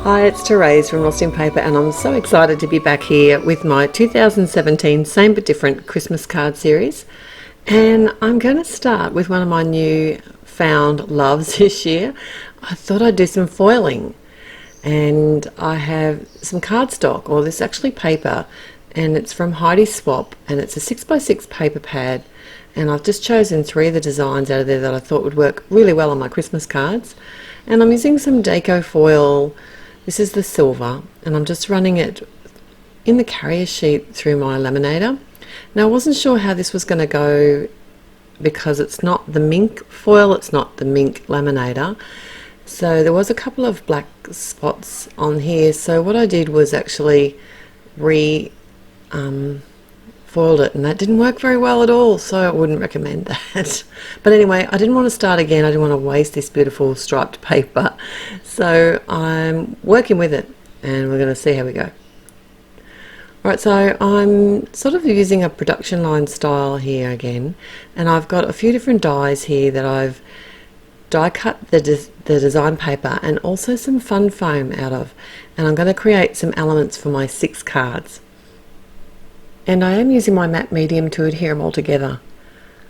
Hi, it's Therese from Lostinpaper, and I'm so excited to be back here with my 2017 Same But Different Christmas card series. And I'm going to start with one of my new found loves this year. I thought I'd do some foiling, and I have some cardstock, or this is actually paper, and it's from Heidi Swap, and it's a 6x6 paper pad. And I've just chosen 3 of the designs out of there that I thought would work really well on my Christmas cards. And I'm using some deco foil. This is the silver, and I'm just running it in the carrier sheet through my laminator. Now, I wasn't sure how this was going to go because it's not the mink foil, it's not the mink laminator. So there was a couple of black spots on here. So what I did was actually foiled it, and that didn't work very well at all, so I wouldn't recommend that. But anyway, I didn't want to start again. I didn't want to waste this beautiful striped paper, so I'm working with it, and we're going to see how we go. Alright, so I'm sort of using a production line style here again, and I've got a few different dies here that I've die cut the design paper and also some fun foam out of, and I'm going to create some elements for my 6 cards. And I am using my matte medium to adhere them all together.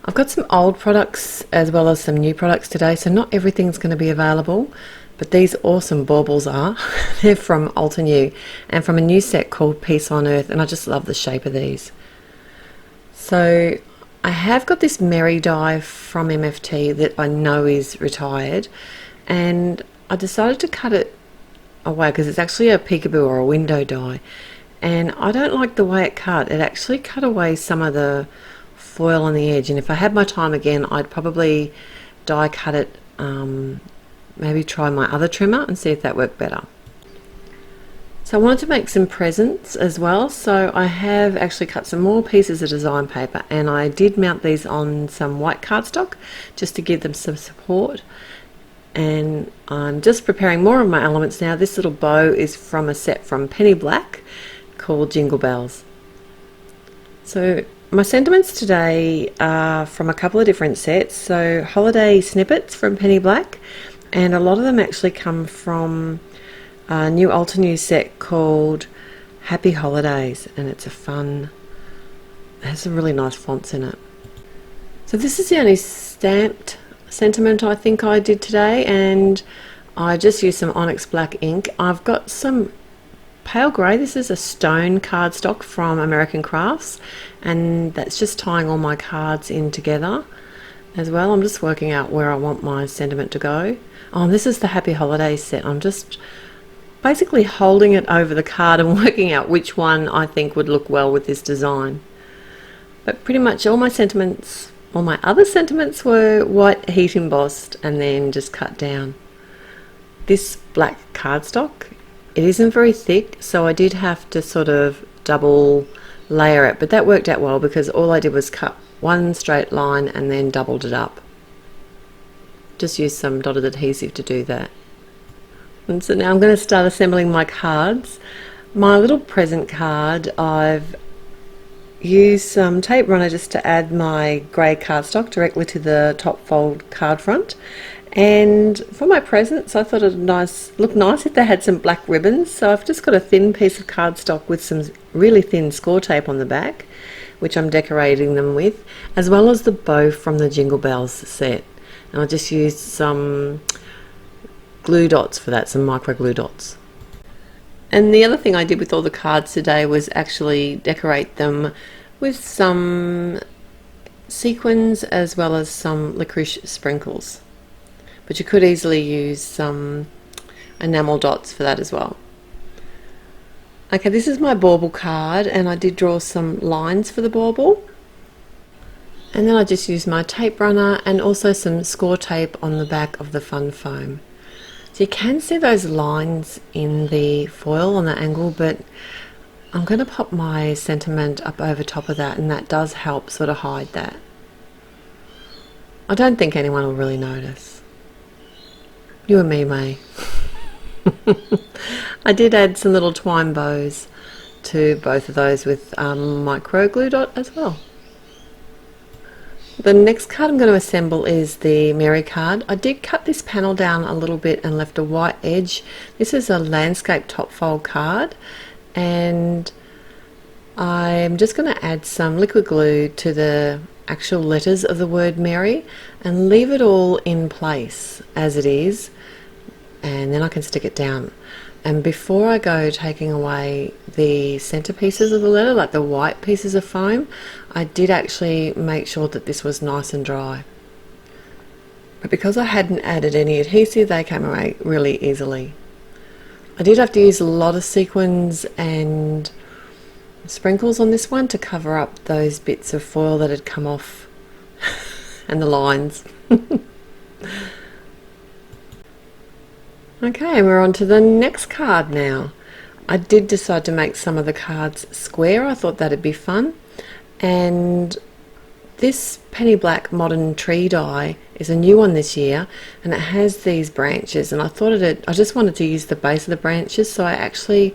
I've got some old products as well as some new products today, so not everything's going to be available, but these awesome baubles are. They're from Alta New and from a new set called Peace on Earth, and I just love the shape of these. So I have got this Merry die from MFT that I know is retired, and I decided to cut it away because it's actually a peekaboo or a window die. And I don't like the way it cut. It actually cut away some of the foil on the edge, and if I had my time again, I'd probably die cut it, maybe try my other trimmer and see if that worked better. So I wanted to make some presents as well, so I have actually cut some more pieces of design paper, and I did mount these on some white cardstock just to give them some support. And I'm just preparing more of my elements now. This little bow is from a set from Penny Black called Jingle Bells. So my sentiments today are from a couple of different sets. So holiday snippets from Penny Black, and a lot of them actually come from a new Alta New set called Happy Holidays, and it's a fun, it has some really nice fonts in it. So this is the only stamped sentiment I think I did today, and I just used some Onyx Black ink. I've got some pale grey. This is a stone cardstock from American Crafts, and that's just tying all my cards in together as well. I'm just working out where I want my sentiment to go. Oh, this is the Happy Holidays set. I'm just basically holding it over the card and working out which one I think would look well with this design. But pretty much all my sentiments, all my other sentiments, were white heat embossed and then just cut down. This black cardstock, it isn't very thick, so I did have to sort of double layer it, but that worked out well because all I did was cut one straight line and then doubled it up. Just used some dotted adhesive to do that. And so now I'm going to start assembling my cards. My little present card, I've used some tape runner just to add my grey cardstock directly to the top fold card front. And for my presents, I thought it would look nice if they had some black ribbons. So I've just got a thin piece of cardstock with some really thin score tape on the back, which I'm decorating them with, as well as the bow from the Jingle Bells set. And I just used some glue dots for that, some micro glue dots. And the other thing I did with all the cards today was actually decorate them with some sequins as well as some licorice sprinkles. But you could easily use some enamel dots for that as well. Okay, this is my bauble card, and I did draw some lines for the bauble. And then I just used my tape runner and also some score tape on the back of the fun foam. So you can see those lines in the foil on the angle, but I'm going to pop my sentiment up over top of that, and that does help sort of hide that. I don't think anyone will really notice. You and me may. I did add some little twine bows to both of those with micro glue dot as well. The next card I'm going to assemble is the Mary card. I did cut this panel down a little bit and left a white edge. This is a landscape top fold card, and I'm just going to add some liquid glue to the actual letters of the word Mary and leave it all in place as it is, and then I can stick it down. And before I go taking away the center pieces of the letter, like the white pieces of foam, I did actually make sure that this was nice and dry. But because I hadn't added any adhesive, they came away really easily. I did have to use a lot of sequins and sprinkles on this one to cover up those bits of foil that had come off and the lines. Okay, we're on to the next card now. I did decide to make some of the cards square. I thought that'd be fun. And this penny black modern tree die is a new one this year, and it has these branches, and I thought I just wanted to use the base of the branches, so I actually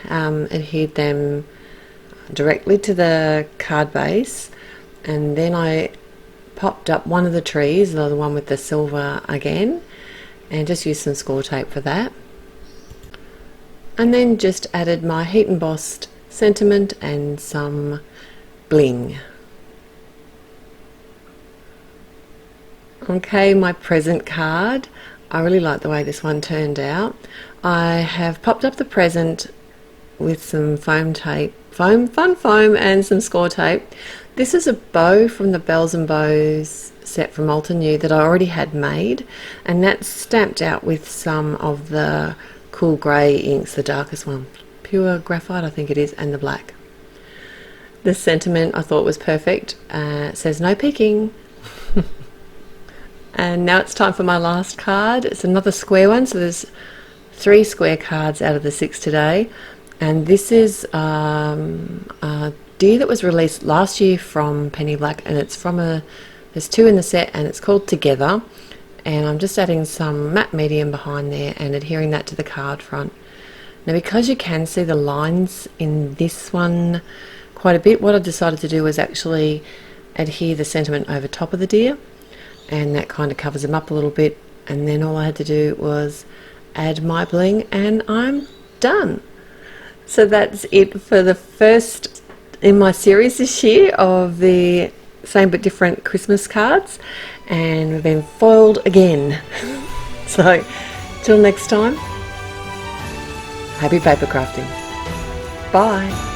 adhered them directly to the card base, and then I popped up one of the trees, the one with the silver again, and just used some score tape for that, and then just added my heat embossed sentiment and some bling. Okay, my present card. I really like the way this one turned out. I have popped up the present with some foam tape, fun foam, and some score tape. This is a bow from the Bells and Bows set from Alton New that I already had made, and that's stamped out with some of the cool grey inks, the darkest one, pure graphite I think it is, and the black. The sentiment I thought was perfect. It says no peeking. And now it's time for my last card. It's another square one, so there's 3 square cards out of the 6 today, and this is a deer that was released last year from Penny Black, and it's from there's 2 in the set, and it's called Together, and I'm just adding some matte medium behind there and adhering that to the card front. Now, because you can see the lines in this one quite a bit, what I decided to do was actually adhere the sentiment over top of the deer, and that kind of covers them up a little bit, and then all I had to do was add my bling and I'm done. So that's it for the first in my series this year of the same but different Christmas cards, and we've been foiled again. So till next time, happy paper crafting. Bye.